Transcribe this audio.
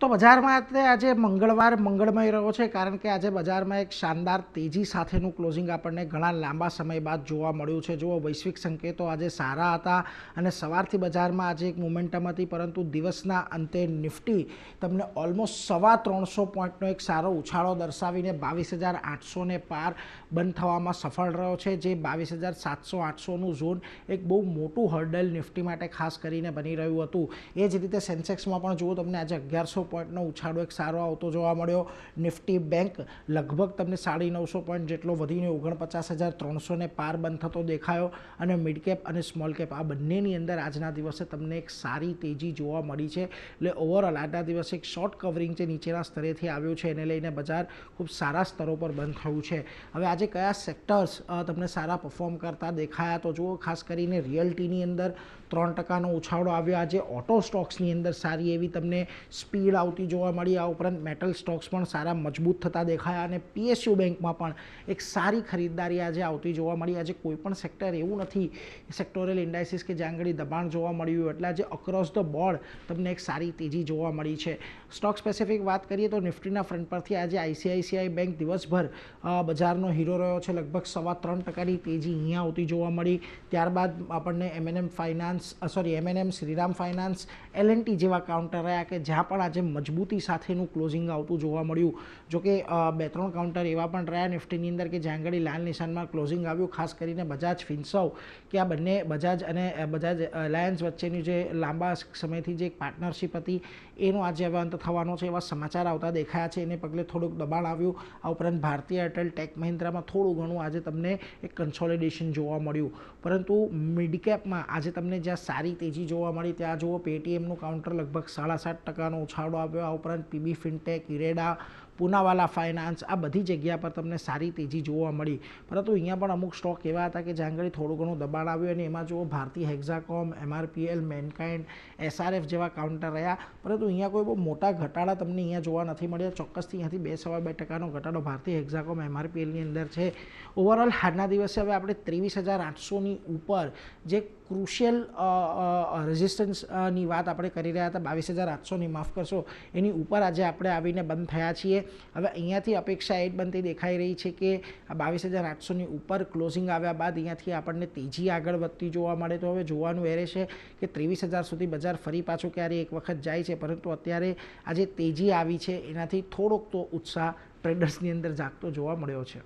તો બજારમાં આજે મંગળવાર મંગળમય રહ્યો છે, કારણ કે આજે બજારમાં એક શાનદાર તેજી સાથેનું ક્લોઝિંગ આપણને ઘણા લાંબા સમય બાદ જોવા મળ્યું છે। જુઓ, વૈશ્વિક સંકેતો આજે સારા હતા અને સવારથી બજારમાં આજે એક મોમેન્ટમ હતી, પરંતુ દિવસના અંતે નિફ્ટી તમને ઓલમોસ્ટ 350 પોઈન્ટનો એક સારો ઉછાળો દર્શાવીને 22,800ને પાર બંધ થવામાં સફળ રહ્યો છે, જે 22,700-800નું ઝોન એક બહુ મોટું હર્ડલ નિફ્ટી માટે ખાસ કરીને બની રહ્યું હતું। એ જ રીતે સેન્સેક્સમાં પણ જુઓ, તમને આજે 1100 પોઈન્ટનો ઉછાળો એક સારો આવતો જોવા મળ્યો। નિફ્ટી બેંક લગભગ તમને 950 પોઈન્ટ જેટલો વધીને 49,300ને પાર બંધ થતો દેખાયો અને મિડ કેપ અને સ્મોલ કેપ આ બંનેની અંદર આજના દિવસે તમને એક સારી તેજી જોવા મળી છે। એટલે ઓવરઓલ આજના દિવસે એક શોર્ટ કવરિંગ જે નીચેના સ્તરેથી આવ્યું છે, એને લઈને બજાર ખૂબ સારા સ્તરો પર બંધ થયું છે। હવે આજે કયા સેક્ટર્સ તમને સારા પરફોર્મ કરતા દેખાયા, તો જુઓ, ખાસ કરીને રિયલ્ટીની અંદર 3%નો ઉછાળો આવ્યો। આજે ઓટો સ્ટોક્સની અંદર સારી એવી તમને સ્પીડ આવતી જોવા મળી। આ ઉપરાંત મેટલ સ્ટોક્સ પણ સારા મજબૂત થતા દેખાયા અને પીએસયુ બેંકમાં પણ એક સારી ખરીદદારી આજે આવતી જોવા મળી। આજે કોઈ પણ સેક્ટર એવું નથી, સેક્ટોરલ ઇન્ડાઇસિસ, કે જ્યાં આગળ દબાણ જોવા મળ્યું, એટલે આજે અક્રોસ ધ બોર્ડ તમને એક સારી તેજી જોવા મળી છે। સ્ટોક સ્પેસિફિક વાત કરીએ તો નિફ્ટીના ફ્રન્ટ પરથી આજે આઈસીઆઈસીઆઈ બેંક દિવસભર બજારનો હીરો રહ્યો છે। લગભગ 3.25%ની તેજી અહીંયા આવતી જોવા મળી। ત્યારબાદ આપણને એમએનએમ, શ્રીરામ ફાઇનાન્સ, એલએનટી જેવા કાઉન્ટર રહ્યા કે જ્યાં પણ આજે મજબૂતી સાથેનું ક્લોઝિંગ આવતું જોવા મળ્યું। જોકે 2-3 કાઉન્ટર એવા પણ રહ્યા નિફ્ટીની અંદર કે જ્યાં આગળ લાલ નિશાનમાં ક્લોઝિંગ આવ્યું, ખાસ કરીને બજાજ ફિન્સર્વ, કે આ બંને બજાજ અને બજાજ અલાયન્સ વચ્ચેની જે લાંબા સમયથી જે એક પાર્ટનરશિપ હતી એનો આજે હવે અંત થવાનો છે એવા સમાચાર આવતા દેખાયા છે, એને પગલે થોડુંક દબાણ આવ્યું। આ ઉપરાંત ભારતીય એરટેલ, ટેક મહિન્દ્રામાં થોડું ઘણું આજે તમને એક કન્સોલિડેશન જોવા મળ્યું, પરંતુ મિડ કેપમાં આજે તમને જ્યાં સારી તેજી જોવા મળી ત્યાં જુઓ, પેટીએમનું કાઉન્ટર લગભગ 7.5%નો ઉછાળો આવ્યો। આ ઉપરાંત પીબી ફિનટેક, ઇરેડા, પૂનાવાલા ફાઇનાન્સ, આ બધી જગ્યા પર તમને સારી તેજી જોવા મળી, પરંતુ અહીંયા પણ અમુક સ્ટોક એવા હતા કે જ્યાં આગળ થોડું ઘણું દબાણ આવ્યું અને એમાં જુઓ, ભારતીય હેક્ઝાકોમ, એમઆરપીએલ, મેનકાઇન્ડ, એસઆરએફ જેવા કાઉન્ટર રહ્યા, પરંતુ અહીંયા કોઈ બહુ મોટા ઘટાડા તમને અહીંયા જોવા નથી મળ્યા। ચોક્કસથી અહીંયાથી 2-2.5%નો ઘટાડો ભારતીય હેક્ઝાકોમ, એમઆરપીએલની અંદર છે। ઓવરઓલ આજના દિવસે હવે આપણે 23,800ની ઉપર જે ક્રુશિયલ રેઝિસ્ટન્સની વાત આપણે કરી રહ્યા હતા, 22,800ની, માફ કરશો, એની ઉપર આજે આપણે આવીને બંધ થયા છીએ। હવે અહીંયાથી અપેક્ષા એ જ બનતી દેખાઈ રહી છે કે આ 22,800ની ઉપર ક્લોઝિંગ આવ્યા બાદ અહીંયાથી આપણને તેજી આગળ વધતી જોવા મળે, તો હવે જોવાનું એ રહેશે કે 23,000 સુધી બજાર ફરી પાછું ક્યારે એક વખત જાય છે, પરંતુ અત્યારે આજે તેજી આવી છે એનાથી થોડોક તો ઉત્સાહ ટ્રેડર્સની અંદર જાગતો જોવા મળ્યો છે।